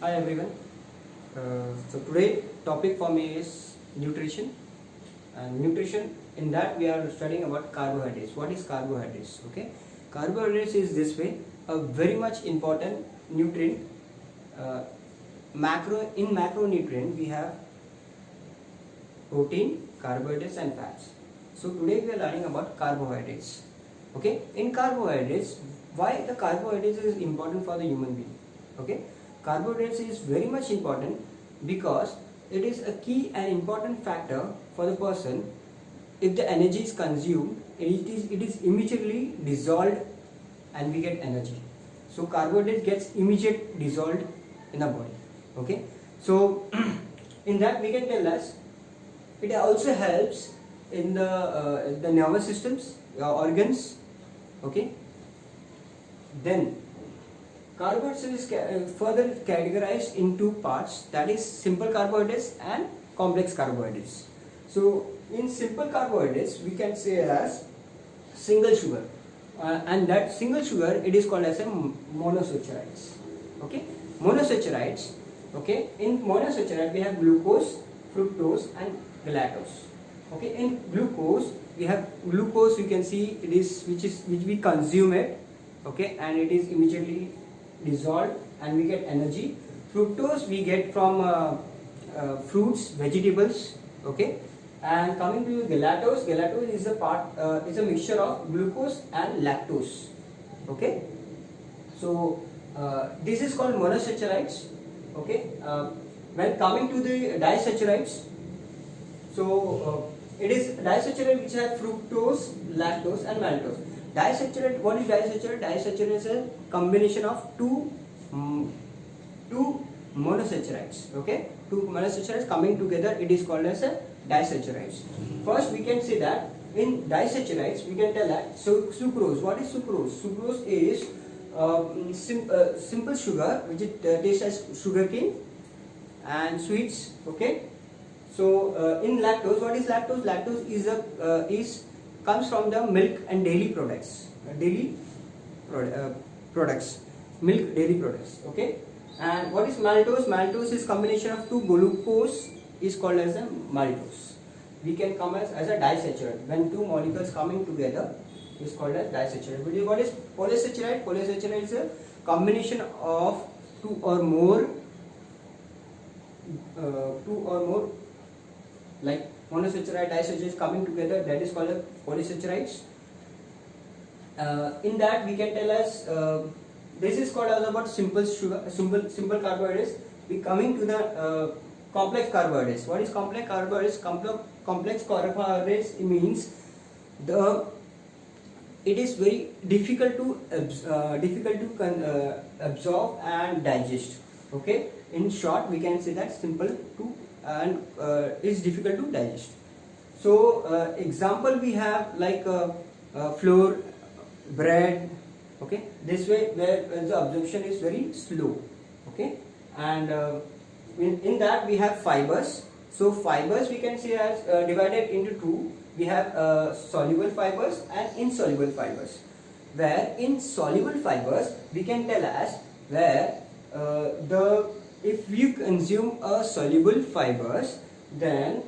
Hi everyone. So today topic for me is nutrition, and nutrition, in that we are studying about carbohydrates. What is carbohydrates? Okay, carbohydrates is this way, a very much important nutrient. Uh, macronutrient we have protein, carbohydrates and fats. So today we are learning about carbohydrates. Okay, in carbohydrates, why the carbohydrates is important for the human being? Okay, carbohydrates is very much important because it is a key and important factor for the person. If the energy is consumed, it is immediately dissolved and we get energy. So carbohydrate gets immediate dissolved in the body. Okay, so in that we can tell us it also helps in the nervous systems, organs. Okay, then carbohydrates is further categorized in two parts, that is simple carbohydrates and complex carbohydrates. So in simple carbohydrates we can say as single sugar, and that single sugar it is called as a monosaccharides. Okay, monosaccharides. Okay, in monosaccharide we have glucose, fructose and galactose. Okay, in glucose we have glucose, you can see it is which we consume it. Okay, and it is immediately dissolved and we get energy. Fructose we get from fruits, vegetables. Okay, and coming to galactose, galactose is a part is a mixture of glucose and lactose. Okay, so this is called monosaccharides. Okay, when coming to the disaccharides, so it is disaccharide which have fructose, lactose and maltose. Disaccharide, what is disaccharide? Disaccharide is a combination of two monosaccharides. Okay, two monosaccharides coming together, it is called as a disaccharides. First we can say that in disaccharides we can tell that, so sucrose. What is sucrose? Sucrose is simple sugar which it tastes as sugarcane and sweets. Okay, so in lactose, what is lactose? Lactose is comes from the milk and dairy products, milk dairy products. Okay, and what is maltose? Maltose is combination of two glucose, is called as a maltose. We can come as a disaccharide when two molecules coming together is called as disaccharide. What is polysaccharide? Polysaccharide is a combination of two or more like monosaccharide, disaccharide coming together, that is called as polysaccharides. In that we can tell us this is called as about simple sugar, simple carbohydrates. We coming to the complex carbohydrates. What is complex carbohydrates? Complex carbohydrates means it is very difficult to absorb and digest. Okay, in short we can say that simple to and is difficult to digest. So example we have like flour, bread. Okay, this way where the absorption is very slow. Okay, and in that we have fibers. So fibers we can say as divided into two. We have soluble fibers and insoluble fibers. Where in soluble fibers we can tell as where if you consume a soluble fibers, then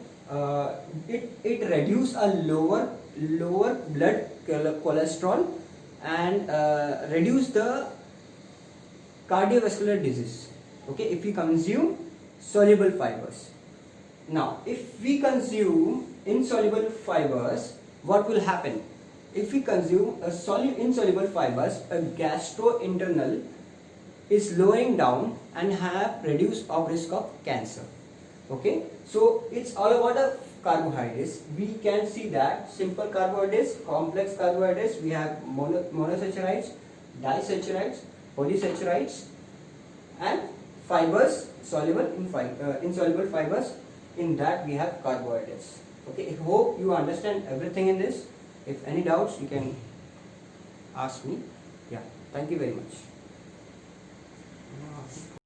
it reduce a lower blood cholesterol and reduce the cardiovascular disease. Okay, if we consume soluble fibers. Now if we consume insoluble fibers, what will happen? If we consume insoluble fibers, a gastrointestinal is lowering down and have reduced of risk of cancer. Okay, so it's all about the carbohydrates. We can see that simple carbohydrates, complex carbohydrates, we have monosaccharides, disaccharides, polysaccharides and fibers, soluble insoluble fibers. In that we have carbohydrates. Okay, I hope you understand everything in this. If any doubts you can ask me. Yeah, thank you very much.